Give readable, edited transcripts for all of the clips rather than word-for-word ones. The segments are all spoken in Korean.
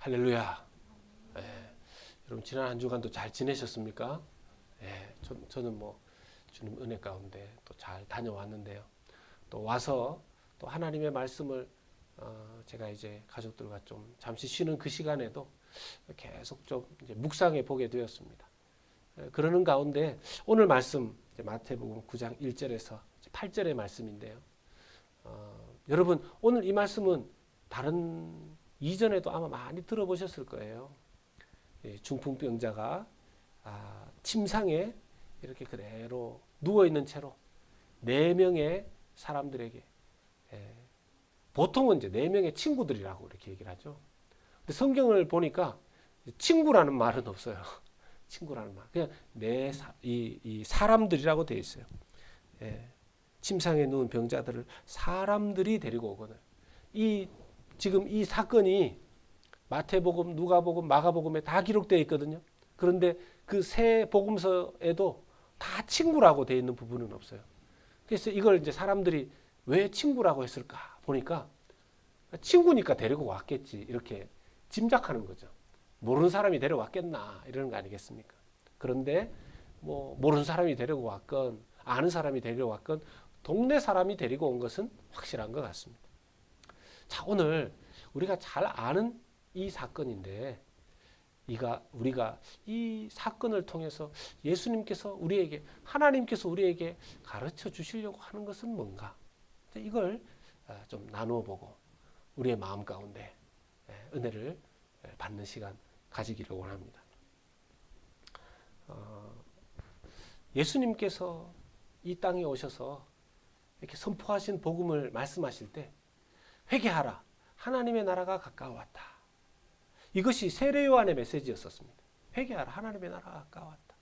할렐루야. 예, 여러분 지난 한 주간도 잘 지내셨습니까? 예, 저는 뭐 주님 은혜 가운데 또 잘 다녀왔는데요. 또 와서 또 하나님의 말씀을 제가 이제 가족들과 좀 잠시 쉬는 그 시간에도 계속 좀 이제 묵상해 보게 되었습니다. 그러는 가운데 오늘 말씀 마태복음 9장 1절에서 8절의 말씀인데요. 여러분 오늘 이 말씀은 다른 이전에도 아마 많이 들어보셨을 거예요. 중풍병자가 침상에 이렇게 그대로 누워있는 채로 4명의 사람들에게, 보통은 이제 4명의 친구들이라고 이렇게 얘기를 하죠. 근데 성경을 보니까 친구라는 말은 없어요. 친구라는 말. 그냥 이 사람들이라고 되어 있어요. 침상에 누운 병자들을 사람들이 데리고 오거든요. 지금 이 사건이 마태복음, 누가복음, 마가복음에 다 기록되어 있거든요. 그런데 그 세 복음서에도 다 친구라고 되어 있는 부분은 없어요. 그래서 이걸 이제 사람들이 왜 친구라고 했을까 보니까 친구니까 데리고 왔겠지 이렇게 짐작하는 거죠. 모르는 사람이 데려왔겠나 이러는 거 아니겠습니까? 그런데 뭐 모르는 사람이 데리고 왔건 아는 사람이 데려왔건 동네 사람이 데리고 온 것은 확실한 것 같습니다. 자, 오늘 우리가 잘 아는 이 사건인데 우리가 이 사건을 통해서 예수님께서 하나님께서 우리에게 가르쳐 주시려고 하는 것은 뭔가? 이걸 좀 나누어 보고 우리의 마음 가운데 은혜를 받는 시간 가지기를 원합니다. 예수님께서 이 땅에 오셔서 이렇게 선포하신 복음을 말씀하실 때 회개하라. 하나님의 나라가 가까웠다. 이것이 세례 요한의 메시지였었습니다. 회개하라. 하나님의 나라가 가까웠다.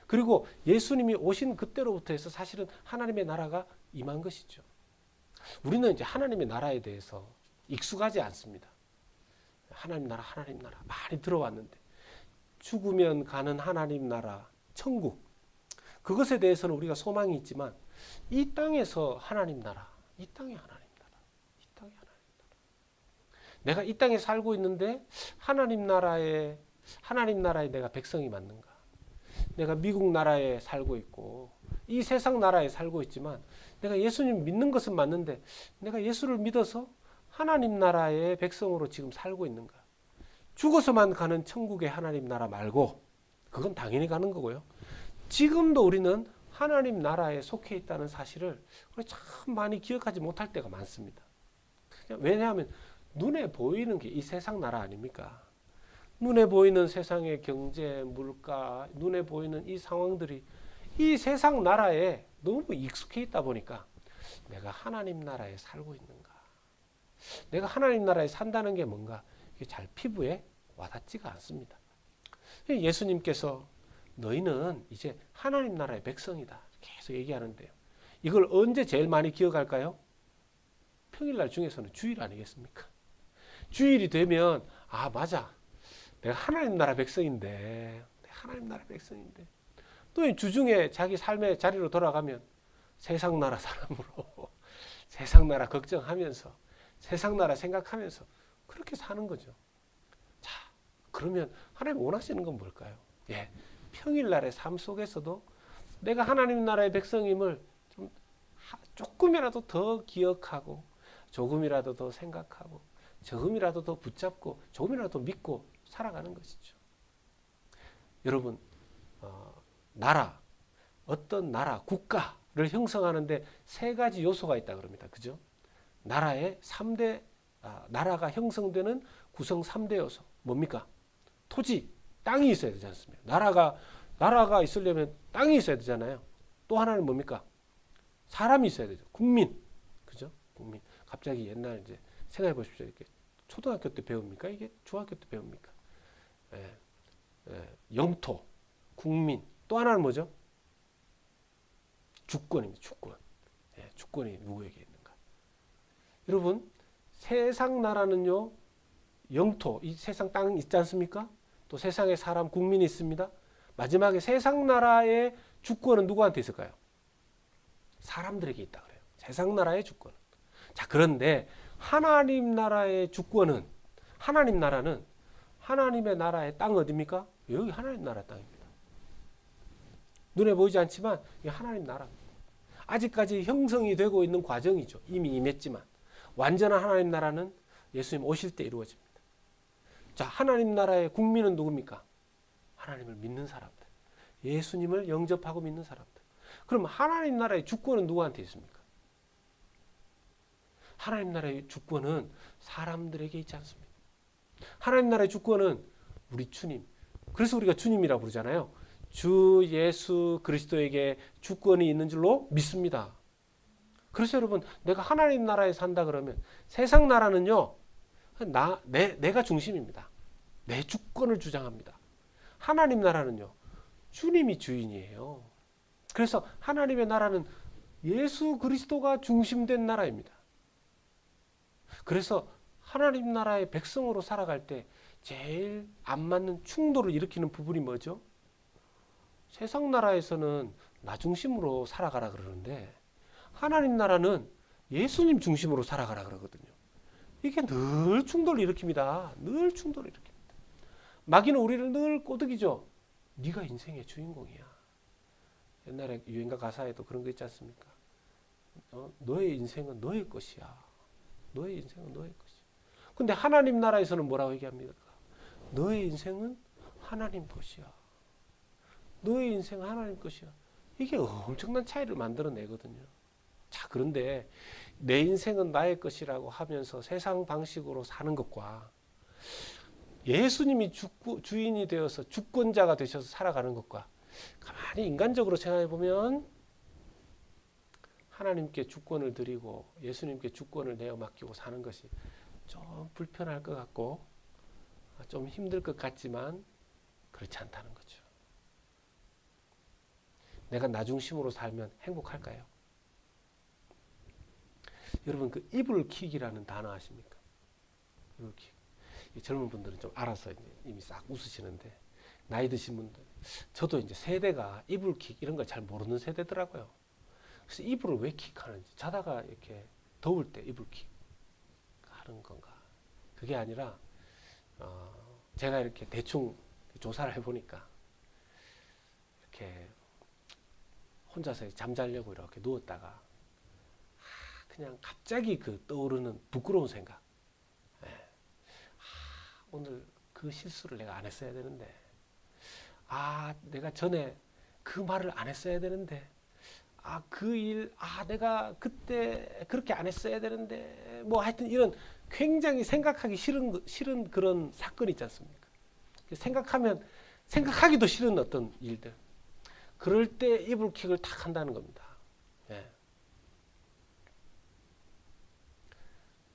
그리고 예수님이 오신 그때로부터 해서 사실은 하나님의 나라가 임한 것이죠. 우리는 이제 하나님의 나라에 대해서 익숙하지 않습니다. 하나님 나라 많이 들어왔는데 죽으면 가는 하나님 나라, 천국 그것에 대해서는 우리가 소망이 있지만 이 땅에서 하나님 나라, 이 땅에 하나님 나라. 내가 이 땅에 살고 있는데 하나님 나라에 내가 백성이 맞는가? 내가 미국 나라에 살고 있고 이 세상 나라에 살고 있지만 내가 예수님 믿는 것은 맞는데 내가 예수를 믿어서 하나님 나라의 백성으로 지금 살고 있는가? 죽어서만 가는 천국의 하나님 나라 말고 그건 당연히 가는 거고요. 지금도 우리는 하나님 나라에 속해 있다는 사실을 참 많이 기억하지 못할 때가 많습니다. 왜냐하면 눈에 보이는 게 이 세상 나라 아닙니까? 눈에 보이는 세상의 경제, 물가, 눈에 보이는 이 상황들이 이 세상 나라에 너무 익숙해 있다 보니까 내가 하나님 나라에 살고 있는가? 내가 하나님 나라에 산다는 게 뭔가 이게 잘 피부에 와닿지가 않습니다. 예수님께서 너희는 이제 하나님 나라의 백성이다. 계속 얘기하는데요. 이걸 언제 제일 많이 기억할까요? 평일날 중에서는 주일 아니겠습니까? 주일이 되면 맞아. 내가 하나님 나라 백성인데 또 주중에 자기 삶의 자리로 돌아가면 세상 나라 사람으로 세상 나라 걱정하면서 세상 나라 생각하면서 그렇게 사는 거죠. 자, 그러면 하나님 원하시는 건 뭘까요? 평일날의 삶 속에서도 내가 하나님 나라의 백성임을 좀 조금이라도 더 기억하고 조금이라도 더 생각하고 조금이라도 더 붙잡고 조금이라도 더 믿고 살아가는 것이죠. 여러분, 어떤 나라, 국가를 형성하는데 3가지 요소가 있다 그럽니다. 그죠? 나라의 3대, 나라가 형성되는 구성 3대 요소. 뭡니까? 토지, 땅이 있어야 되지 않습니까? 나라가 있으려면 땅이 있어야 되잖아요. 또 하나는 뭡니까? 사람이 있어야 되죠. 국민. 그죠? 국민. 갑자기 옛날 이제 생각해 보십시오. 이렇게 초등학교 때 배웁니까? 이게 중학교 때 배웁니까? 영토, 국민. 또 하나는 뭐죠? 주권입니다. 주권. 주권이 누구에게 있는가? 여러분, 세상 나라는요, 영토, 이 세상 땅 있지 않습니까? 또 세상에 사람, 국민이 있습니다. 마지막에 세상 나라의 주권은 누구한테 있을까요? 사람들에게 있다 그래요. 세상 나라의 주권은. 자, 그런데 하나님 나라의 주권은, 하나님 나라는 하나님의 나라의 땅 어디입니까? 여기 하나님 나라 땅입니다. 눈에 보이지 않지만 이게 하나님 나라입니다. 아직까지 형성이 되고 있는 과정이죠. 이미 임했지만 완전한 하나님 나라는 예수님 오실 때 이루어집니다. 자, 하나님 나라의 국민은 누굽니까? 하나님을 믿는 사람들, 예수님을 영접하고 믿는 사람들. 그럼 하나님 나라의 주권은 누구한테 있습니까? 하나님 나라의 주권은 사람들에게 있지 않습니다. 하나님 나라의 주권은 우리 주님, 그래서 우리가 주님이라고 부르잖아요. 주 예수 그리스도에게 주권이 있는 줄로 믿습니다. 그래서 여러분, 내가 하나님 나라에 산다 그러면 세상 나라는요, 내가 중심입니다. 내 주권을 주장합니다. 하나님 나라는요, 주님이 주인이에요. 그래서 하나님의 나라는 예수 그리스도가 중심된 나라입니다. 그래서 하나님 나라의 백성으로 살아갈 때 제일 안 맞는 충돌을 일으키는 부분이 뭐죠? 세상 나라에서는 나 중심으로 살아가라 그러는데 하나님 나라는 예수님 중심으로 살아가라 그러거든요. 이게 늘 충돌을 일으킵니다. 늘 충돌을 일으킵니다. 마귀는 우리를 늘 꼬드기죠. 네가 인생의 주인공이야. 옛날에 유행가 가사에도 그런 거 있지 않습니까? 너의 인생은 너의 것이야. 너의 인생은 너의 것이야. 근데 하나님 나라에서는 뭐라고 얘기합니까? 너의 인생은 하나님 것이야. 너의 인생은 하나님 것이야. 이게 엄청난 차이를 만들어내거든요. 자, 그런데 내 인생은 나의 것이라고 하면서 세상 방식으로 사는 것과 예수님이 주인이 되어서 주권자가 되셔서 살아가는 것과 가만히 인간적으로 생각해 보면 하나님께 주권을 드리고 예수님께 주권을 내어 맡기고 사는 것이 좀 불편할 것 같고 좀 힘들 것 같지만 그렇지 않다는 거죠. 내가 나 중심으로 살면 행복할까요? 여러분, 그 이불킥이라는 단어 아십니까? 이불킥. 젊은 분들은 좀 알아서 이미 싹 웃으시는데 나이 드신 분들, 저도 이제 세대가 이불킥 이런 걸 잘 모르는 세대더라고요. 그래서 이불을 왜 킥하는지, 자다가 이렇게 더울 때 이불킥 하는 건가? 그게 아니라 제가 이렇게 대충 조사를 해보니까 이렇게 혼자서 잠자려고 이렇게 누웠다가 그냥 갑자기 그 떠오르는 부끄러운 생각. 오늘 그 실수를 내가 안 했어야 되는데, 내가 전에 그 말을 안 했어야 되는데, 그 일, 내가 그때 그렇게 안 했어야 되는데, 뭐 하여튼 이런 굉장히 생각하기 싫은 그런 사건이 있지 않습니까? 생각하기도 싫은 어떤 일들. 그럴 때 이불킥을 탁 한다는 겁니다. 예.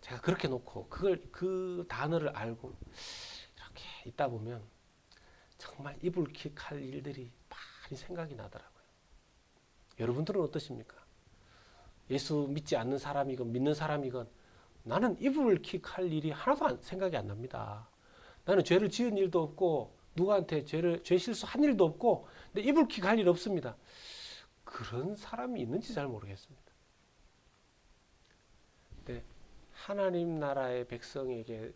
제가 그렇게 놓고 그 단어를 알고 이렇게 있다 보면 정말 이불킥할 일들이 많이 생각이 나더라고요. 여러분들은 어떠십니까? 예수 믿지 않는 사람이건 믿는 사람이건 나는 이불킥할 일이 하나도 생각이 안 납니다. 나는 죄를 지은 일도 없고 누구한테 죄 실수한 일도 없고 근데 이불킥할 일 없습니다. 그런 사람이 있는지 잘 모르겠습니다. 근데 하나님 나라의 백성에게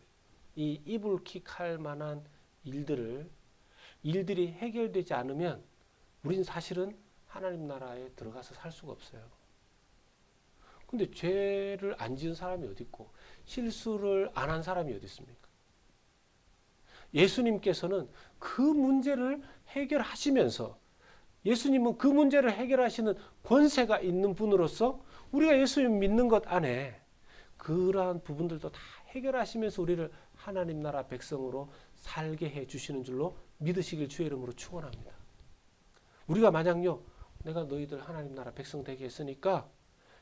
이 이불킥할 만한 일들이 해결되지 않으면 우린 사실은 하나님 나라에 들어가서 살 수가 없어요. 근데 죄를 안 지은 사람이 어디 있고 실수를 안 한 사람이 어디 있습니까? 예수님께서는 그 문제를 해결하시면서 예수님은 그 문제를 해결하시는 권세가 있는 분으로서 우리가 예수님 믿는 것 안에 그러한 부분들도 다 해결하시면서 우리를 하나님 나라 백성으로 살게 해 주시는 줄로 믿으시길 주의 이름으로 축원합니다. 우리가 만약요, 내가 너희들 하나님 나라 백성 되게 했으니까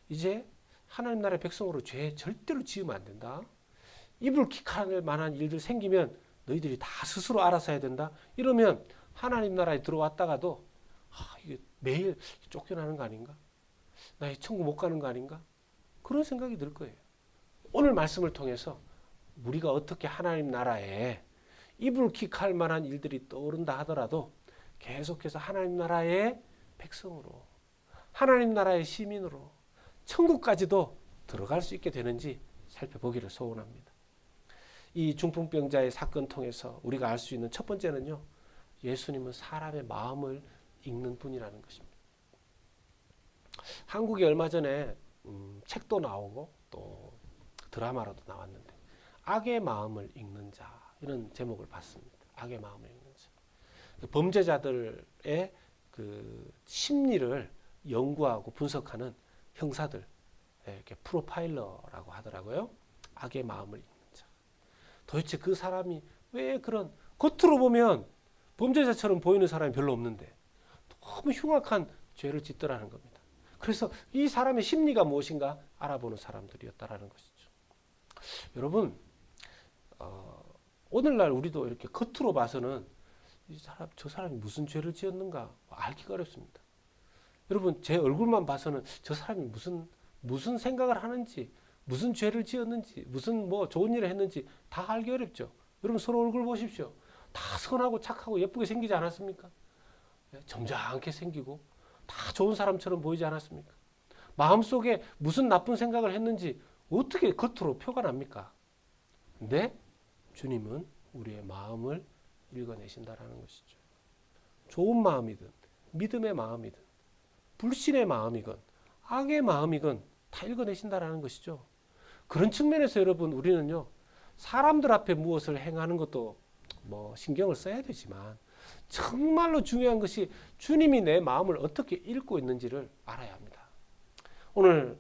이제 하나님 나라 백성으로 죄 절대로 지으면 안 된다. 이불킥할 만한 일들 생기면 너희들이 다 스스로 알아서 해야 된다. 이러면 하나님 나라에 들어왔다가도 이게 매일 쫓겨나는 거 아닌가? 나 천국 못 가는 거 아닌가? 그런 생각이 들 거예요. 오늘 말씀을 통해서 우리가 어떻게 하나님 나라에 이불킥할 만한 일들이 떠오른다 하더라도 계속해서 하나님 나라의 백성으로, 하나님 나라의 시민으로 천국까지도 들어갈 수 있게 되는지 살펴보기를 소원합니다. 이 중풍병자의 사건 통해서 우리가 알 수 있는 첫 번째는요, 예수님은 사람의 마음을 읽는 분이라는 것입니다. 한국에 얼마 전에 책도 나오고 또 드라마로도 나왔는데 악의 마음을 읽는 자, 이런 제목을 봤습니다. 악의 마음을 읽는 자. 범죄자들의 그 심리를 연구하고 분석하는 형사들, 이렇게 프로파일러라고 하더라고요. 악의 마음을 읽는 자. 도대체 그 사람이 왜 그런, 겉으로 보면 범죄자처럼 보이는 사람이 별로 없는데 너무 흉악한 죄를 짓더라는 겁니다. 그래서 이 사람의 심리가 무엇인가 알아보는 사람들이었다라는 것이죠. 여러분, 오늘날 우리도 이렇게 겉으로 봐서는 저 사람이 무슨 죄를 지었는가 알기가 어렵습니다. 여러분, 제 얼굴만 봐서는 저 사람이 무슨 생각을 하는지, 무슨 죄를 지었는지, 무슨 뭐 좋은 일을 했는지 다 알기 어렵죠. 여러분, 서로 얼굴 보십시오. 다 선하고 착하고 예쁘게 생기지 않았습니까? 점잖게 생기고 다 좋은 사람처럼 보이지 않았습니까? 마음속에 무슨 나쁜 생각을 했는지 어떻게 겉으로 표가 납니까? 근데 주님은 우리의 마음을 읽어내신다라는 것이죠. 좋은 마음이든 믿음의 마음이든 불신의 마음이건 악의 마음이건 다 읽어내신다라는 것이죠. 그런 측면에서 여러분, 우리는요, 사람들 앞에 무엇을 행하는 것도 뭐 신경을 써야 되지만 정말로 중요한 것이 주님이 내 마음을 어떻게 읽고 있는지를 알아야 합니다. 오늘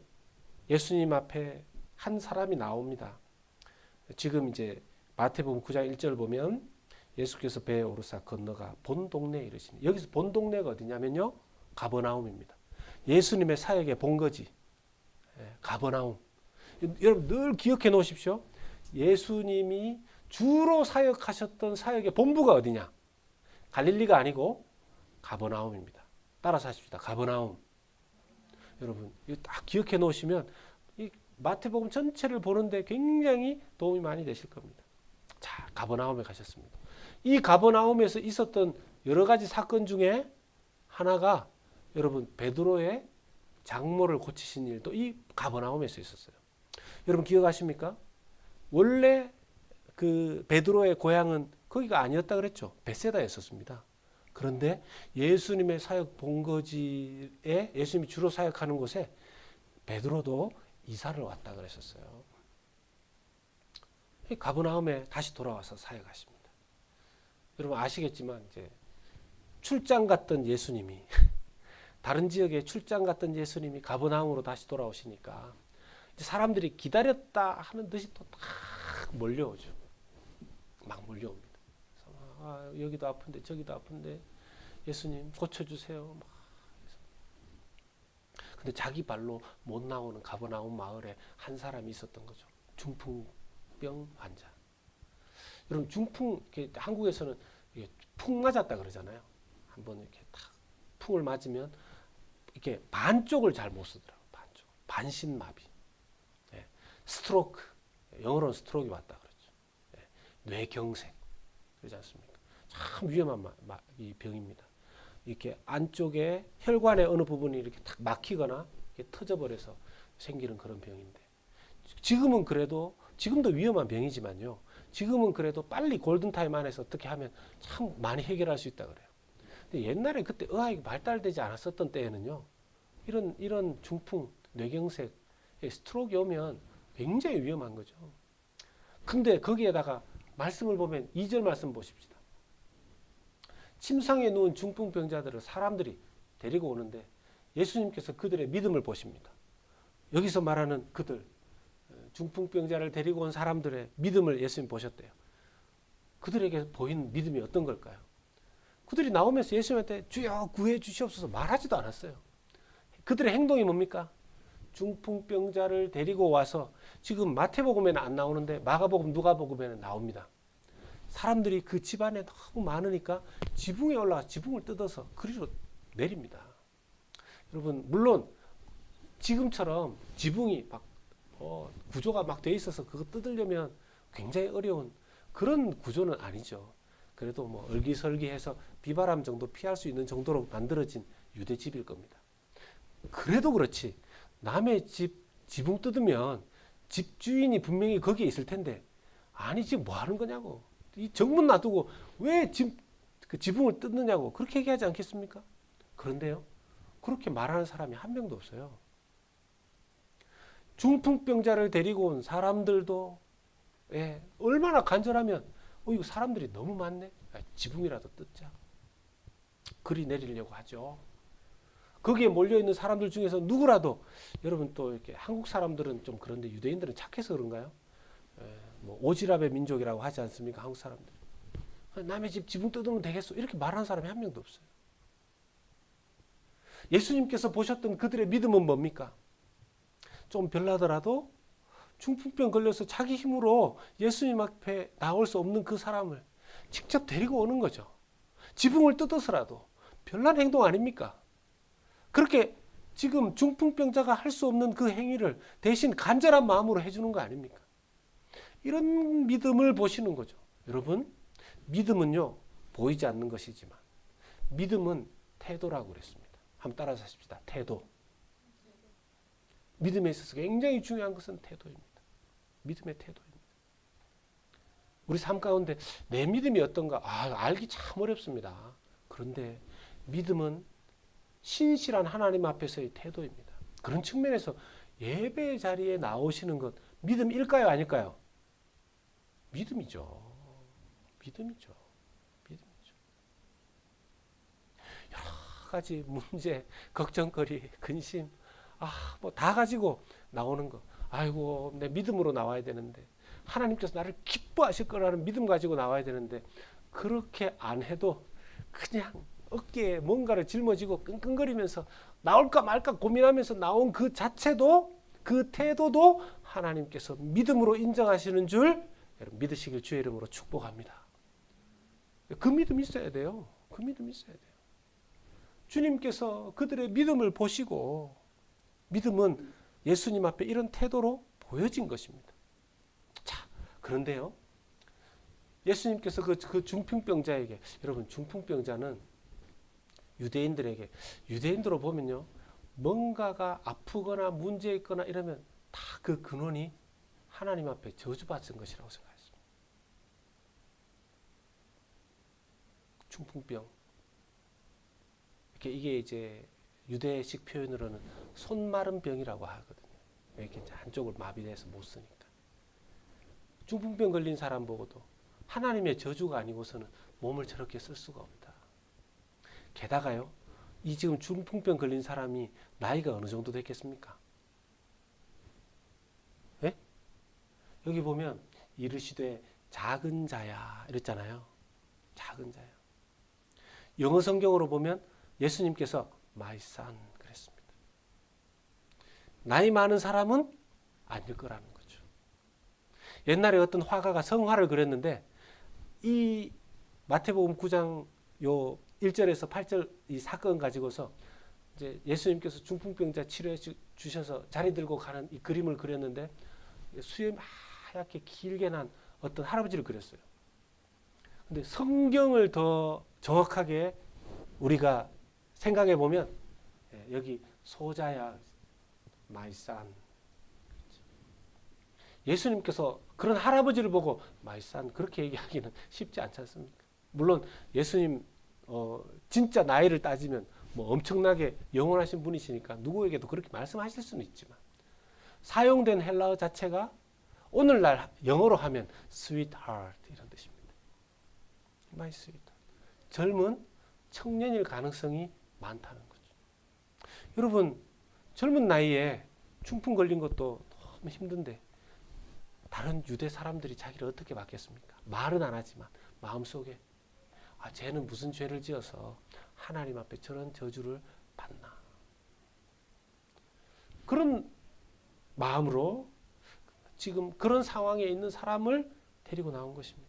예수님 앞에 한 사람이 나옵니다. 지금 이제 마태복음 9장 1절 보면 예수께서 배에 오르사 건너가 본 동네에 이르시니, 여기서 본 동네가 어디냐면요, 가버나움입니다. 예수님의 사역의 본거지, 가버나움. 여러분 늘 기억해 놓으십시오. 예수님이 주로 사역하셨던 사역의 본부가 어디냐? 갈릴리가 아니고 가버나움입니다. 따라서 하십시다. 가버나움. 여러분, 이거 딱 기억해 놓으시면 이 마태복음 전체를 보는데 굉장히 도움이 많이 되실 겁니다. 자, 가버나움에 가셨습니다. 이 가버나움에서 있었던 여러 가지 사건 중에 하나가 여러분, 베드로의 장모를 고치신 일도 이 가버나움에서 있었어요. 여러분 기억하십니까? 원래 그 베드로의 고향은 거기가 아니었다 그랬죠. 벳세다였었습니다. 그런데 예수님의 사역 본거지에, 예수님이 주로 사역하는 곳에 베드로도 이사를 왔다 그랬었어요. 가버나움에 다시 돌아와서 사역하십니다. 여러분 아시겠지만 이제 출장 갔던 예수님이 다른 지역에 출장 갔던 예수님이 가버나움으로 다시 돌아오시니까 이제 사람들이 기다렸다 하는 듯이 또 딱 몰려오죠. 막 몰려옵니다. 그래서 여기도 아픈데 저기도 아픈데 예수님 고쳐주세요. 막. 근데 자기 발로 못 나오는 가버나움 마을에 한 사람이 있었던 거죠. 중풍병 환자. 여러분 중풍, 한국에서는 풍 맞았다 그러잖아요. 한번 이렇게 탁 풍을 맞으면 이렇게 반쪽을 잘 못 쓰더라고요. 반쪽. 반신마비. 스트로크. 영어로는 스트로크가 왔다 그러죠. 뇌경색. 그러지 않습니까? 참 위험한 이 병입니다. 이렇게 안쪽에 혈관의 어느 부분이 이렇게 탁 막히거나 이렇게 터져버려서 생기는 그런 병인데, 지금은 그래도, 지금도 위험한 병이지만요, 지금은 그래도 빨리 골든타임 안에서 어떻게 하면 참 많이 해결할 수 있다 그래요. 근데 옛날에 그때 의학이 발달되지 않았었던 때에는요, 이런 중풍, 뇌경색, 스트로크 오면 굉장히 위험한 거죠. 근데 거기에다가 말씀을 보면 2절 말씀 보십시다. 침상에 누운 중풍병자들을 사람들이 데리고 오는데 예수님께서 그들의 믿음을 보십니다. 여기서 말하는 그들, 중풍병자를 데리고 온 사람들의 믿음을 예수님 보셨대요. 그들에게 보인 믿음이 어떤 걸까요? 그들이 나오면서 예수님한테 주여 구해 주시옵소서 말하지도 않았어요. 그들의 행동이 뭡니까? 중풍병자를 데리고 와서, 지금 마태복음에는 안 나오는데 마가복음, 누가복음에는 나옵니다. 사람들이 그 집안에 너무 많으니까 지붕에 올라가 지붕을 뜯어서 그리로 내립니다. 여러분 물론 지금처럼 지붕이 막 구조가 막 돼 있어서 그거 뜯으려면 굉장히 어려운 그런 구조는 아니죠. 그래도 뭐 얼기설기해서 비바람 정도 피할 수 있는 정도로 만들어진 유대집일 겁니다. 그래도 그렇지 남의 집 지붕 뜯으면 집주인이 분명히 거기에 있을 텐데 아니 지금 뭐 하는 거냐고. 이 정문 놔두고 왜 그 지붕을 뜯느냐고 그렇게 얘기하지 않겠습니까? 그런데요. 그렇게 말하는 사람이 한 명도 없어요. 중풍병자를 데리고 온 사람들도 얼마나 간절하면 이거 사람들이 너무 많네. 지붕이라도 뜯자. 그리 내리려고 하죠. 거기에 몰려있는 사람들 중에서 누구라도 여러분 또 이렇게 한국 사람들은 좀 그런데 유대인들은 착해서 그런가요? 뭐 오지랖의 민족이라고 하지 않습니까? 한국 사람들. 남의 집 지붕 뜯으면 되겠어. 이렇게 말하는 사람이 한 명도 없어요. 예수님께서 보셨던 그들의 믿음은 뭡니까? 좀 별나더라도 중풍병 걸려서 자기 힘으로 예수님 앞에 나올 수 없는 그 사람을 직접 데리고 오는 거죠. 지붕을 뜯어서라도 별난 행동 아닙니까? 그렇게 지금 중풍병자가 할 수 없는 그 행위를 대신 간절한 마음으로 해주는 거 아닙니까? 이런 믿음을 보시는 거죠. 여러분, 믿음은요, 보이지 않는 것이지만 믿음은 태도라고 그랬습니다. 한번 따라서 하십시다. 태도. 믿음에 있어서 굉장히 중요한 것은 태도입니다. 믿음의 태도입니다. 우리 삶 가운데 내 믿음이 어떤가 알기 참 어렵습니다. 그런데 믿음은 신실한 하나님 앞에서의 태도입니다. 그런 측면에서 예배 자리에 나오시는 것 믿음일까요? 아닐까요? 믿음이죠. 믿음이죠. 믿음이죠. 여러 가지 문제, 걱정거리, 근심 뭐 다 가지고 나오는 거. 아이고 내 믿음으로 나와야 되는데 하나님께서 나를 기뻐하실 거라는 믿음 가지고 나와야 되는데 그렇게 안 해도 그냥 어깨에 뭔가를 짊어지고 끙끙거리면서 나올까 말까 고민하면서 나온 그 자체도 그 태도도 하나님께서 믿음으로 인정하시는 줄 여러분 믿으시길 주의 이름으로 축복합니다. 그 믿음 있어야 돼요. 그 믿음 있어야 돼요. 주님께서 그들의 믿음을 보시고 믿음은 예수님 앞에 이런 태도로 보여진 것입니다. 자, 그런데요. 예수님께서 그 중풍병자에게 여러분 중풍병자는 유대인들로 보면요. 뭔가가 아프거나 문제 있거나 이러면 다 그 근원이 하나님 앞에 저주받은 것이라고 생각했습니다. 중풍병. 이게 이제 유대식 표현으로는 손마른 병이라고 하거든요. 이렇게 한쪽을 마비돼서 못 쓰니까. 중풍병 걸린 사람 보고도 하나님의 저주가 아니고서는 몸을 저렇게 쓸 수가 없다. 게다가요, 이 지금 중풍병 걸린 사람이 나이가 어느 정도 됐겠습니까? 네? 여기 보면 이르시되 작은 자야 이랬잖아요. 작은 자야. 영어 성경으로 보면 예수님께서 my son 그랬습니다. 나이 많은 사람은 아닐 거라는 거죠. 옛날에 어떤 화가가 성화를 그렸는데 이 마태복음 9장 요 1절에서 8절 이 사건 가지고서 이제 예수님께서 중풍병자 치료해 주셔서 자리 들고 가는 이 그림을 그렸는데 수염이 하얗게 길게 난 어떤 할아버지를 그렸어요. 근데 성경을 더 정확하게 우리가 생각해 보면 여기 소자야 my son. 예수님께서 그런 할아버지를 보고 my son 그렇게 얘기하기는 쉽지 않지 않습니까? 물론 예수님 진짜 나이를 따지면 뭐 엄청나게 영원하신 분이시니까 누구에게도 그렇게 말씀하실 수는 있지만 사용된 헬라어 자체가 오늘날 영어로 하면 sweetheart 이런 뜻입니다. my sweetheart. 젊은 청년일 가능성이 많다는 거죠. 여러분 젊은 나이에 중풍 걸린 것도 너무 힘든데 다른 유대 사람들이 자기를 어떻게 받겠습니까? 말은 안 하지만 마음속에 쟤는 무슨 죄를 지어서 하나님 앞에 저런 저주를 받나. 그런 마음으로 지금 그런 상황에 있는 사람을 데리고 나온 것입니다.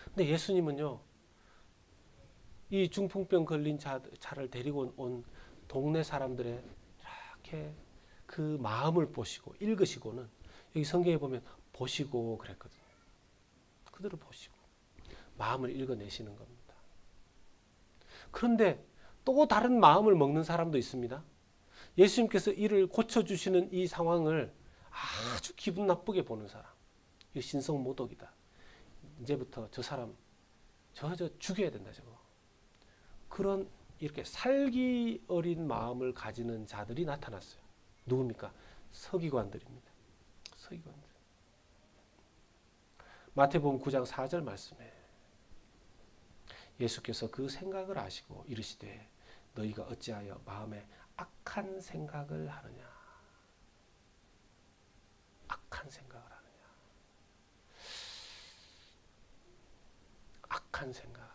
근데 예수님은요. 이 중풍병 걸린 자를 데리고 온 동네 사람들의 이렇게 그 마음을 보시고 읽으시고는 여기 성경에 보면 보시고 그랬거든요. 그들을 보시고 마음을 읽어내시는 겁니다. 그런데 또 다른 마음을 먹는 사람도 있습니다. 예수님께서 이를 고쳐주시는 이 상황을 아주 기분 나쁘게 보는 사람. 이거 신성모독이다. 이제부터 저 사람 저 죽여야 된다 저거. 그런 이렇게 살기 어린 마음을 가지는 자들이 나타났어요. 누굽니까? 서기관들입니다. 서기관들. 마태복음 9장 4절 말씀에 예수께서 그 생각을 아시고 이르시되 너희가 어찌하여 마음에 악한 생각을 하느냐. 악한 생각을 하느냐. 악한 생각.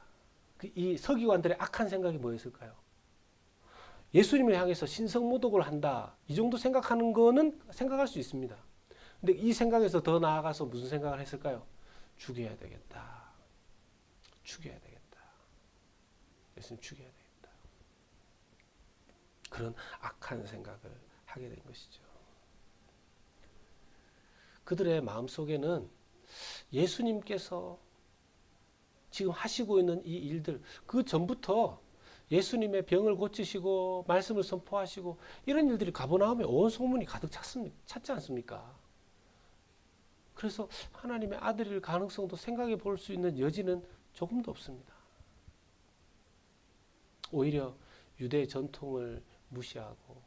이 서기관들의 악한 생각이 뭐였을까요? 예수님을 향해서 신성모독을 한다. 이 정도 생각하는 거는 생각할 수 있습니다. 근데 이 생각에서 더 나아가서 무슨 생각을 했을까요? 죽여야 되겠다. 죽여야 되겠다. 예수님 죽여야 되겠다. 그런 악한 생각을 하게 된 것이죠. 그들의 마음속에는 예수님께서 지금 하시고 있는 이 일들, 그 전부터 예수님의 병을 고치시고 말씀을 선포하시고 이런 일들이 가버나움에 온 소문이 가득 찼지 않습니까? 그래서 하나님의 아들일 가능성도 생각해 볼 수 있는 여지는 조금도 없습니다. 오히려 유대 전통을 무시하고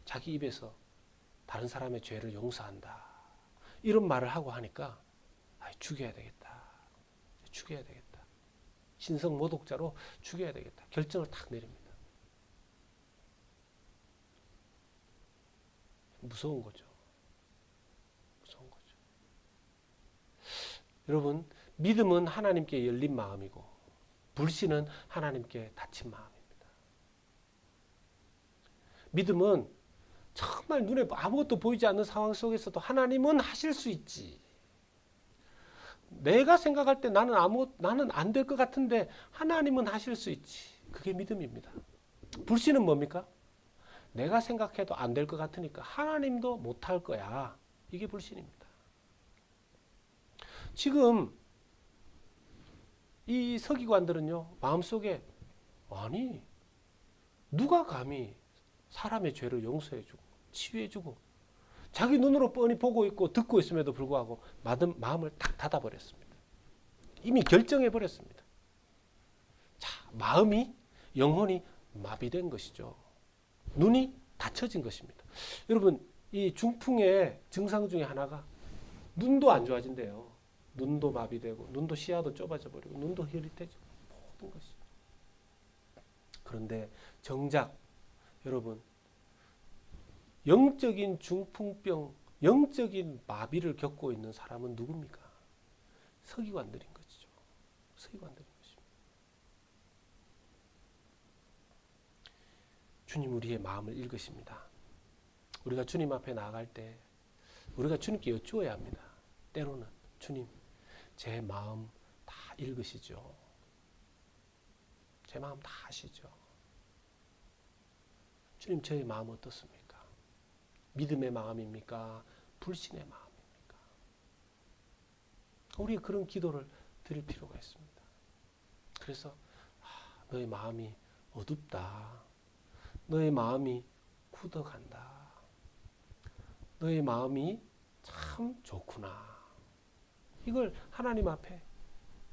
자기 입에서 다른 사람의 죄를 용서한다. 이런 말을 하고 하니까 죽여야 되겠다. 죽여야 되겠다. 신성 모독자로 죽여야 되겠다. 결정을 딱 내립니다. 무서운 거죠. 무서운 거죠. 여러분, 믿음은 하나님께 열린 마음이고 불신은 하나님께 닫힌 마음입니다. 믿음은 정말 눈에 아무것도 보이지 않는 상황 속에서도 하나님은 하실 수 있지. 내가 생각할 때 나는 안 될 것 같은데 하나님은 하실 수 있지. 그게 믿음입니다. 불신은 뭡니까? 내가 생각해도 안 될 것 같으니까 하나님도 못할 거야. 이게 불신입니다. 지금 이 서기관들은요, 마음속에 아니 누가 감히 사람의 죄를 용서해주고 치유해주고 자기 눈으로 뻔히 보고 있고 듣고 있음에도 불구하고 마음을 탁 닫아버렸습니다. 이미 결정해버렸습니다. 자, 마음이 영혼이 마비된 것이죠. 눈이 닫혀진 것입니다. 여러분, 이 중풍의 증상 중에 하나가 눈도 안 좋아진대요. 눈도 마비되고 눈도 시야도 좁아져 버리고 눈도 흐릿해지고 모든 것이. 그런데 정작 여러분 영적인 중풍병, 영적인 마비를 겪고 있는 사람은 누굽니까? 서기관들인 것이죠. 서기관들인 것입니다. 주님 우리의 마음을 읽으십니다. 우리가 주님 앞에 나아갈 때 우리가 주님께 여쭈어야 합니다. 때로는 주님 제 마음 다 읽으시죠. 제 마음 다 아시죠. 주님 저의 마음 어떻습니까? 믿음의 마음입니까? 불신의 마음입니까? 우리 그런 기도를 드릴 필요가 있습니다. 그래서 너의 마음이 어둡다. 너의 마음이 굳어간다. 너의 마음이 참 좋구나. 이걸 하나님 앞에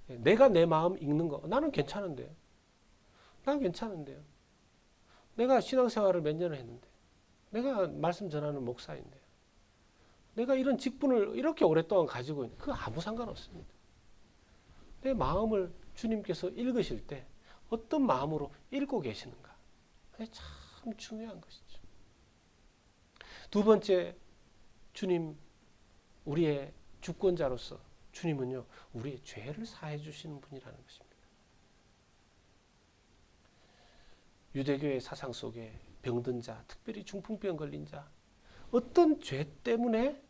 내가 내 마음 읽는 거 나는 괜찮은데요. 난 괜찮은데요. 내가 신앙생활을 몇 년을 했는데 내가 말씀 전하는 목사인데요. 내가 이런 직분을 이렇게 오랫동안 가지고 있는데 그거 아무 상관없습니다. 내 마음을 주님께서 읽으실 때 어떤 마음으로 읽고 계시는가. 그게 참 중요한 것이죠. 두 번째, 주님 우리의 주권자로서 주님은요 우리의 죄를 사해 주시는 분이라는 것입니다. 유대교의 사상 속에 병든 자, 특별히 중풍병 걸린 자, 어떤 죄 때문에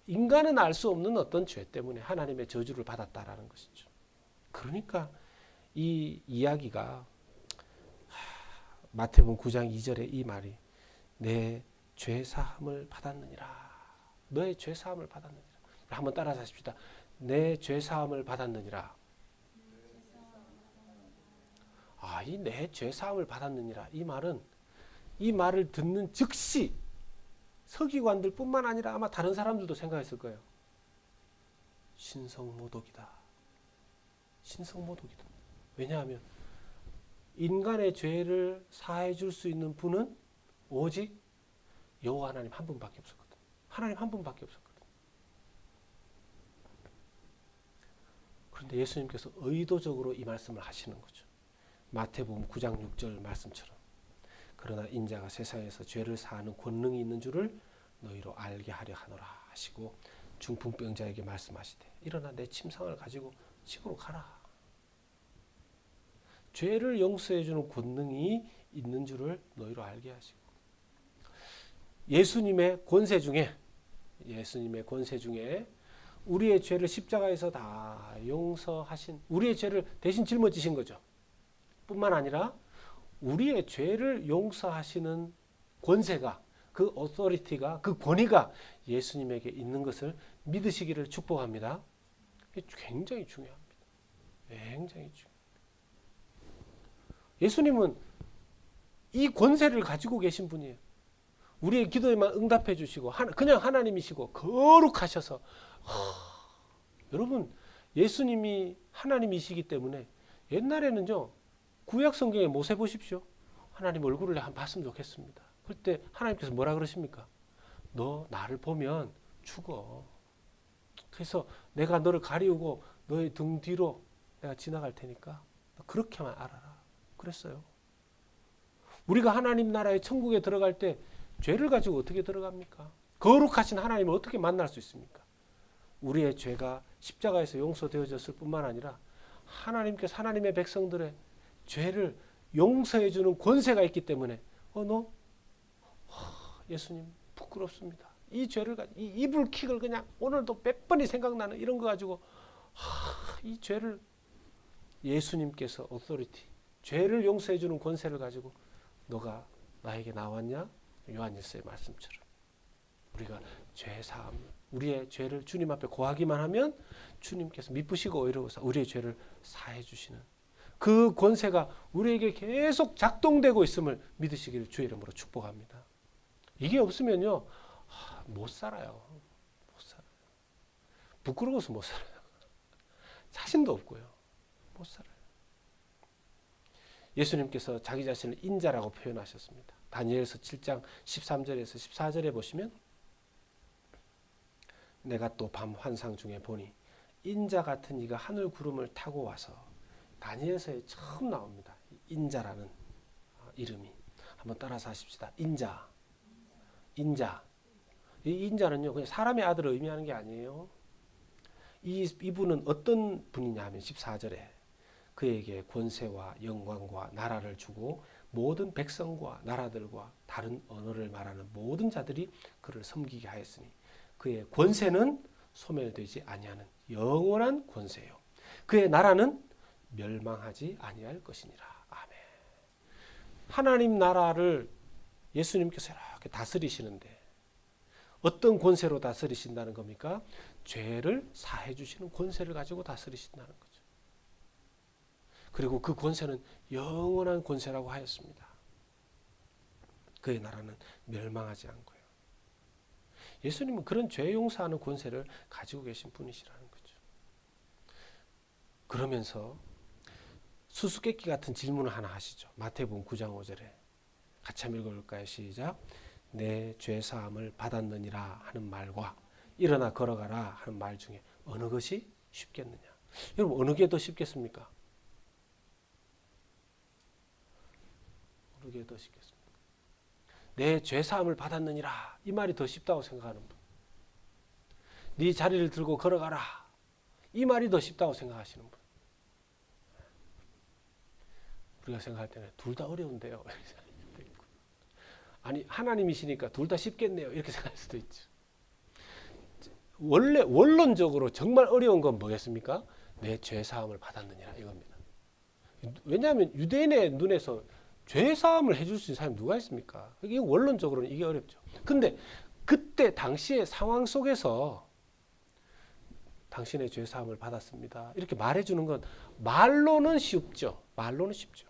인간은 알 수 없는 어떤 죄 때문에 하나님의 저주를 받았다라는 것이죠. 그러니까 이 이야기가 마태복음 9장 2절에 이 말이 내 죄 사함을 받았느니라. 너의 죄 사함을 받았느니라. 한번 따라서 하십시다. 내 죄 사함을 받았느니라. 이 내 죄 사함을 받았느니라. 이 말은 이 말을 듣는 즉시 서기관들 뿐만 아니라 아마 다른 사람들도 생각했을 거예요. 신성모독이다. 신성모독이다. 왜냐하면 인간의 죄를 사해 줄 수 있는 분은 오직 여호와 하나님 한 분밖에 없었거든. 하나님 한 분밖에 없었거든. 그런데 예수님께서 의도적으로 이 말씀을 하시는 거죠. 마태복음 9장 6절 말씀처럼 그러나 인자가 세상에서 죄를 사하는 권능이 있는 줄을 너희로 알게 하려 하노라 하시고 중풍병자에게 말씀하시되 일어나 내 침상을 가지고 집으로 가라. 죄를 용서해 주는 권능이 있는 줄을 너희로 알게 하시고 예수님의 권세 중에 우리의 죄를 십자가에서 다 용서하신 우리의 죄를 대신 짊어지신 거죠. 뿐만 아니라 우리의 죄를 용서하시는 권세가 그 어서리티가 그 권위가 예수님에게 있는 것을 믿으시기를 축복합니다. 굉장히 중요합니다. 굉장히 중요합니다. 예수님은 이 권세를 가지고 계신 분이에요. 우리의 기도에만 응답해 주시고 그냥 하나님이시고 거룩하셔서 여러분 예수님이 하나님이시기 때문에 옛날에는요 구약 성경에 모세 보십시오. 하나님 얼굴을 한번 봤으면 좋겠습니다. 그때 하나님께서 뭐라 그러십니까? 너 나를 보면 죽어. 그래서 내가 너를 가리우고 너의 등 뒤로 내가 지나갈 테니까 그렇게만 알아라. 그랬어요. 우리가 하나님 나라의 천국에 들어갈 때 죄를 가지고 어떻게 들어갑니까? 거룩하신 하나님을 어떻게 만날 수 있습니까? 우리의 죄가 십자가에서 용서되어졌을 뿐만 아니라 하나님께서 하나님의 백성들의 죄를 용서해 주는 권세가 있기 때문에 너 예수님 부끄럽습니다. 이 죄를 이 이불킥을 그냥 오늘도 몇 번이 생각나는 이런 거 가지고 이 죄를 예수님께서 오토리티 죄를 용서해 주는 권세를 가지고 너가 나에게 나왔냐? 요한일서의 말씀처럼 우리가 죄 사함 우리의 죄를 주님 앞에 고하기만 하면 주님께서 미쁘시고 의로우사 우리의 죄를 사해 주시는 그 권세가 우리에게 계속 작동되고 있음을 믿으시기를 주의 이름으로 축복합니다. 이게 없으면요 못 살아요. 못 살아요. 부끄러워서 못 살아요. 자신도 없고요. 못 살아요. 예수님께서 자기 자신을 인자라고 표현하셨습니다. 다니엘서 7장 13절에서 14절에 보시면 내가 또 밤 환상 중에 보니 인자 같은 이가 하늘 구름을 타고 와서 다니엘서에 처음 나옵니다. 인자라는 이름이. 한번 따라서 하십시다. 인자. 이 인자는요 그냥 사람의 아들을 의미하는 게 아니에요. 이분은 어떤 분이냐 하면 14절에 그에게 권세와 영광과 나라를 주고 모든 백성과 나라들과 다른 언어를 말하는 모든 자들이 그를 섬기게 하였으니 그의 권세는 소멸되지 아니하는 영원한 권세요. 그의 나라는 멸망하지 아니할 것이니라. 아멘. 하나님 나라를 예수님께서 이렇게 다스리시는데 어떤 권세로 다스리신다는 겁니까? 죄를 사해 주시는 권세를 가지고 다스리신다는 거죠. 그리고 그 권세는 영원한 권세라고 하였습니다. 그의 나라는 멸망하지 않고요. 예수님은 그런 죄 용서하는 권세를 가지고 계신 분이시라는 거죠. 그러면서 수수께끼 같은 질문을 하나 하시죠. 마태복음 9장 5절에 같이 한번 읽어볼까요? 시작. 내 죄사함을 받았느니라 하는 말과 일어나 걸어가라 하는 말 중에 어느 것이 쉽겠느냐? 여러분 어느 게 더 쉽겠습니까? 어느 게 더 쉽겠습니까? 내 죄사함을 받았느니라 이 말이 더 쉽다고 생각하는 분, 네 자리를 들고 걸어가라 이 말이 더 쉽다고 생각하시는 분, 우리가 생각할 때는 둘 다 어려운데요. 아니 하나님이시니까 둘 다 쉽겠네요 이렇게 생각할 수도 있죠. 원래 원론적으로 정말 어려운 건 뭐겠습니까? 내 죄사함을 받았느니라 이겁니다. 왜냐하면 유대인의 눈에서 죄사함을 해줄 수 있는 사람이 누가 있습니까? 이게 원론적으로는 이게 어렵죠. 근데 그때 당시의 상황 속에서 당신의 죄사함을 받았습니다 이렇게 말해주는 건 말로는 쉽죠. 말로는 쉽죠.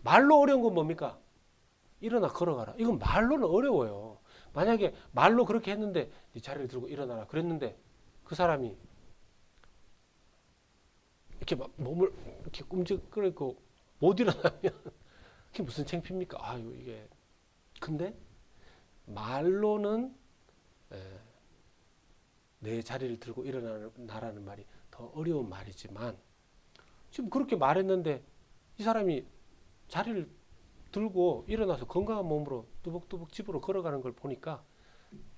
말로 어려운 건 뭡니까? 일어나 걸어가라. 이건 말로는 어려워요. 만약에 말로 그렇게 했는데 네 자리를 들고 일어나라 그랬는데 그 사람이 이렇게 막 몸을 이렇게 꿈적거리고 못 일어나면 그게 무슨 창피입니까? 아유 이게. 근데 말로는 내 자리를 들고 일어나라는 말이 더 어려운 말이지만 지금 그렇게 말했는데 이 사람이 자리를 들고 일어나서 건강한 몸으로 뚜벅뚜벅 집으로 걸어가는 걸 보니까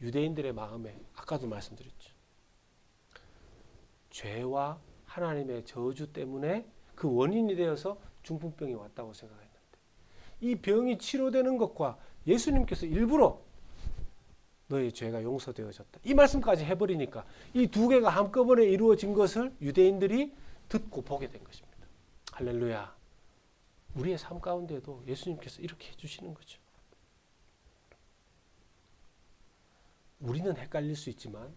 유대인들의 마음에 아까도 말씀드렸죠. 죄와 하나님의 저주 때문에 그 원인이 되어서 중풍병이 왔다고 생각했는데 이 병이 치료되는 것과 예수님께서 일부러 너의 죄가 용서되어졌다. 이 말씀까지 해버리니까 이 두 개가 한꺼번에 이루어진 것을 유대인들이 듣고 보게 된 것입니다. 할렐루야. 우리의 삶 가운데도 예수님께서 이렇게 해주시는 거죠. 우리는 헷갈릴 수 있지만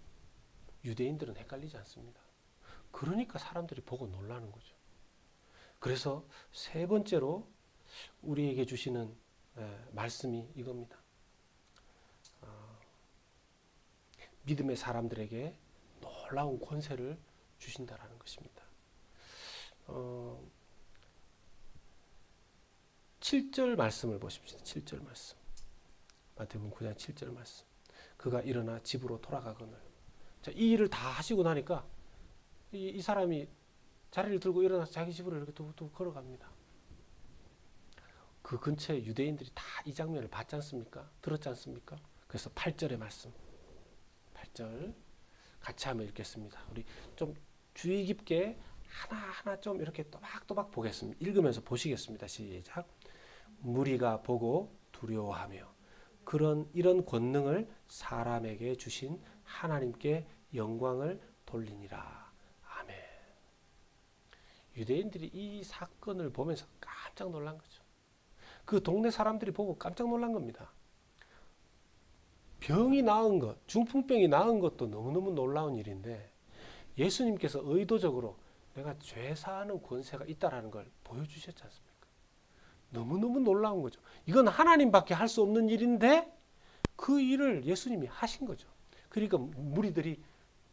유대인들은 헷갈리지 않습니다. 그러니까 사람들이 보고 놀라는 거죠. 그래서 세 번째로 우리에게 주시는 말씀이 이겁니다. 믿음의 사람들에게 놀라운 권세를 주신다라는 것입니다. 7절 말씀을 보십시오. 7절 말씀. 마태복음 9장 7절 말씀. 그가 일어나 집으로 돌아가거늘. 자, 이 일을 다 하시고 나니까 이 사람이 자리를 들고 일어나서 자기 집으로 이렇게 또 걸어갑니다. 그 근처에 유대인들이 다 이 장면을 봤지 않습니까? 들었지 않습니까? 그래서 8절의 말씀. 8절 같이 한번 읽겠습니다. 우리 좀 주의 깊게 하나하나 좀 이렇게 또박또박 보겠습니다. 읽으면서 보시겠습니다. 시작. 무리가 보고 두려워하며 이런 권능을 사람에게 주신 하나님께 영광을 돌리니라. 아멘. 유대인들이 이 사건을 보면서 깜짝 놀란 거죠. 그 동네 사람들이 보고 깜짝 놀란 겁니다. 병이 나은 것, 중풍병이 나은 것도 너무너무 놀라운 일인데 예수님께서 의도적으로 내가 죄 사하는 권세가 있다라는 걸 보여주셨지 않습니까? 너무너무 놀라운 거죠. 이건 하나님밖에 할 수 없는 일인데 그 일을 예수님이 하신 거죠. 그러니까 무리들이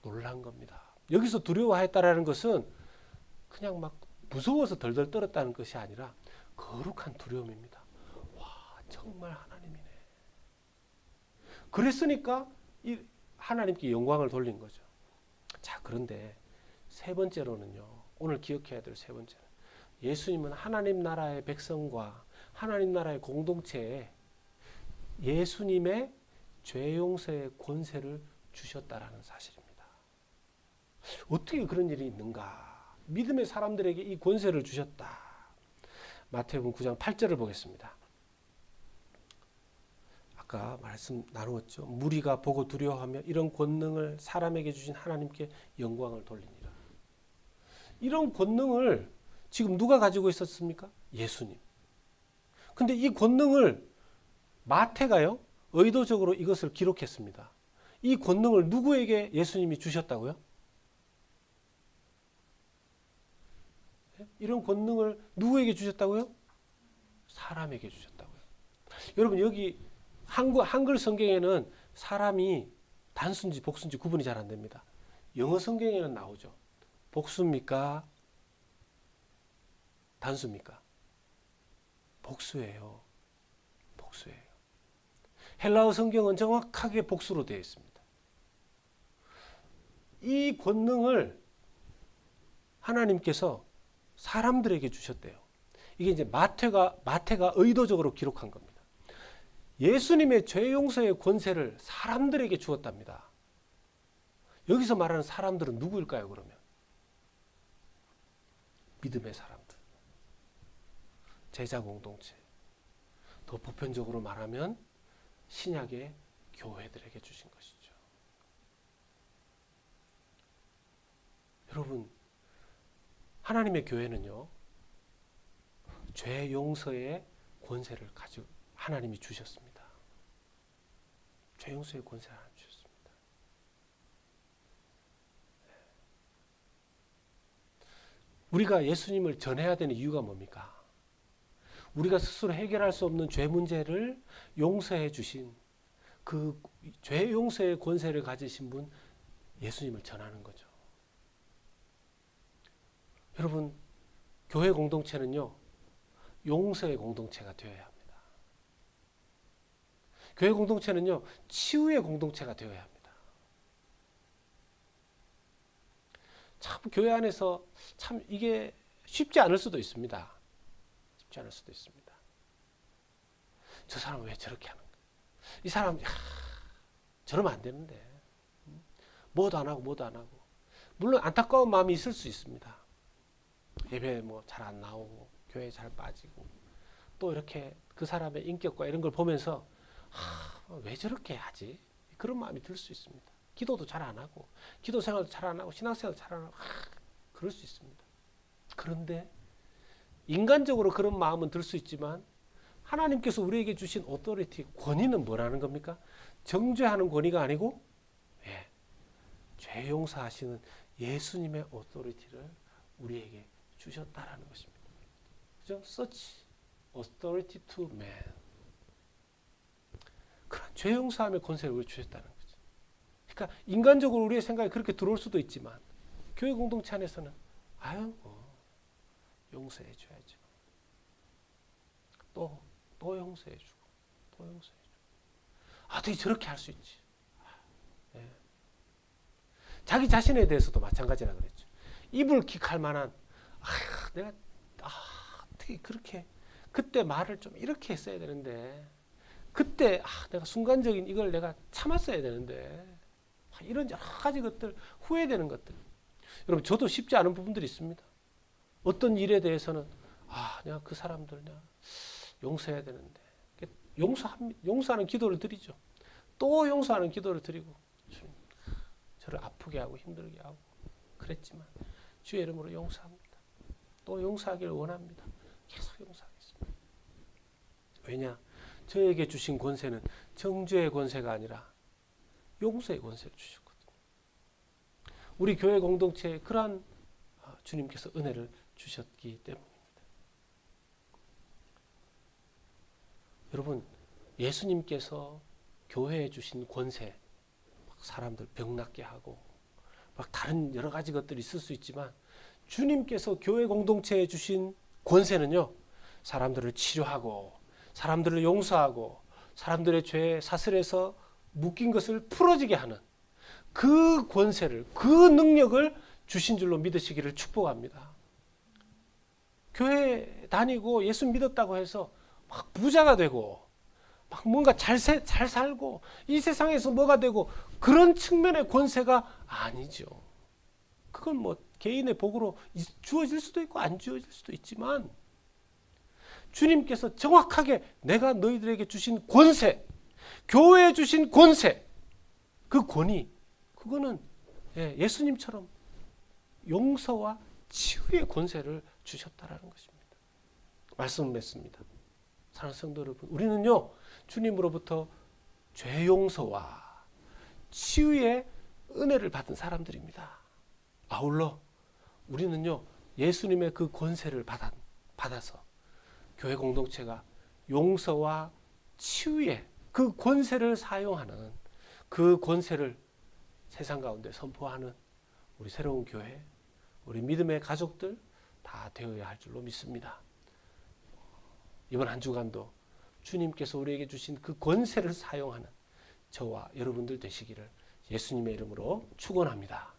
놀란 겁니다. 여기서 두려워했다라는 것은 그냥 막 무서워서 덜덜 떨었다는 것이 아니라 거룩한 두려움입니다. 와, 정말 하나님이네. 그랬으니까 하나님께 영광을 돌린 거죠. 자, 그런데 세 번째로는요. 오늘 기억해야 될 세 번째는 예수님은 하나님 나라의 백성과 하나님 나라의 공동체에 예수님의 죄 용서의 권세를 주셨다라는 사실입니다. 어떻게 그런 일이 있는가? 믿음의 사람들에게 이 권세를 주셨다. 마태복음 9장 8절을 보겠습니다. 아까 말씀 나누었죠. 무리가 보고 두려워하며 이런 권능을 사람에게 주신 하나님께 영광을 돌리니라. 이런 권능을 지금 누가 가지고 있었습니까? 예수님. 근데 이 권능을 마태가요, 의도적으로 이것을 기록했습니다. 이 권능을 누구에게 예수님이 주셨다고요? 이런 권능을 누구에게 주셨다고요? 사람에게 주셨다고요. 여러분 여기 한글 성경에는 사람이 단수인지 복수인지 구분이 잘 안 됩니다. 영어 성경에는 나오죠. 복수입니까? 단수입니까? 복수예요. 복수예요. 헬라어 성경은 정확하게 복수로 되어 있습니다. 이 권능을 하나님께서 사람들에게 주셨대요. 이게 이제 마태가 의도적으로 기록한 겁니다. 예수님의 죄 용서의 권세를 사람들에게 주었답니다. 여기서 말하는 사람들은 누구일까요, 그러면? 믿음의 사람들. 제자 공동체. 더 보편적으로 말하면 신약의 교회들에게 주신 것이죠. 여러분, 하나님의 교회는요, 죄 용서의 권세를 가지고 하나님이 주셨습니다. 죄 용서의 권세를 하나님 주셨습니다. 우리가 예수님을 전해야 되는 이유가 뭡니까? 우리가 스스로 해결할 수 없는 죄 문제를 용서해 주신 그 죄 용서의 권세를 가지신 분 예수님을 전하는 거죠. 여러분, 교회 공동체는요, 용서의 공동체가 되어야 합니다. 교회 공동체는요, 치유의 공동체가 되어야 합니다. 참 교회 안에서 참 이게 쉽지 않을 수도 있습니다. 쉽지 않을 수도 있습니다. 저 사람은 왜 저렇게 하는가? 이 사람 저러면 안 되는데 뭐도 안 하고 물론 안타까운 마음이 있을 수 있습니다. 예배 뭐 잘 안 나오고 교회 잘 빠지고 또 이렇게 그 사람의 인격과 이런 걸 보면서 왜 저렇게 하지? 그런 마음이 들 수 있습니다. 기도도 잘 안 하고 기도 생활도 잘 안 하고 신앙생활도 잘 안 하고 그럴 수 있습니다. 그런데 인간적으로 그런 마음은 들 수 있지만 하나님께서 우리에게 주신 오토리티, 권위는 뭐라는 겁니까? 정죄하는 권위가 아니고 죄 용서하시는 예수님의 오토리티를 우리에게 주셨다라는 것입니다. 그죠? Such authority to man. 그런 죄 용서함의 권세를 우리 주셨다는 거죠. 그러니까 인간적으로 우리의 생각이 그렇게 들어올 수도 있지만 교회 공동체 안에서는 용서해 줘야죠. 또 용서해 주고 또 용서해 주고. 어떻게 저렇게 할 수 있지? 자기 자신에 대해서도 마찬가지라 그랬죠. 입을 킥할 만한 내가 어떻게 그렇게 그때 말을 좀 이렇게 했어야 되는데 그때 내가 순간적인 이걸 내가 참았어야 되는데 이런 여러 가지 것들 후회되는 것들. 여러분 저도 쉽지 않은 부분들이 있습니다. 어떤 일에 대해서는 내가 그 사람들 내가 용서해야 되는데 용서하는 기도를 드리죠. 또 용서하는 기도를 드리고 저를 아프게 하고 힘들게 하고 그랬지만 주의 이름으로 용서합니다. 또 용서하기를 원합니다. 계속 용서하겠습니다. 왜냐? 저에게 주신 권세는 정죄의 권세가 아니라 용서의 권세를 주셨거든요. 우리 교회 공동체에 그러한 주님께서 은혜를 주셨기 때문입니다. 여러분, 예수님께서 교회에 주신 권세, 사람들 병 낫게 하고 다른 여러 가지 것들이 있을 수 있지만 주님께서 교회 공동체에 주신 권세는요, 사람들을 치료하고 사람들을 용서하고 사람들의 죄 사슬에서 묶인 것을 풀어지게 하는 그 권세를, 그 능력을 주신 줄로 믿으시기를 축복합니다. 교회 다니고 예수 믿었다고 해서 막 부자가 되고 막 뭔가 잘 살고 이 세상에서 뭐가 되고 그런 측면의 권세가 아니죠. 그건 뭐 개인의 복으로 주어질 수도 있고 안 주어질 수도 있지만 주님께서 정확하게 내가 너희들에게 주신 권세, 교회에 주신 권세, 그 권위, 그거는 예수님처럼 용서와 치유의 권세를 주셨다라는 것입니다. 말씀을 맺습니다. 사랑하는 성도 여러분, 우리는요 주님으로부터 죄 용서와 치유의 은혜를 받은 사람들입니다. 아울러 우리는요 예수님의 그 권세를 받아서 교회 공동체가 용서와 치유의 그 권세를 사용하는, 그 권세를 세상 가운데 선포하는 우리 새로운 교회, 우리 믿음의 가족들 다 되어야 할 줄로 믿습니다. 이번 한 주간도 주님께서 우리에게 주신 그 권세를 사용하는 저와 여러분들 되시기를 예수님의 이름으로 축원합니다.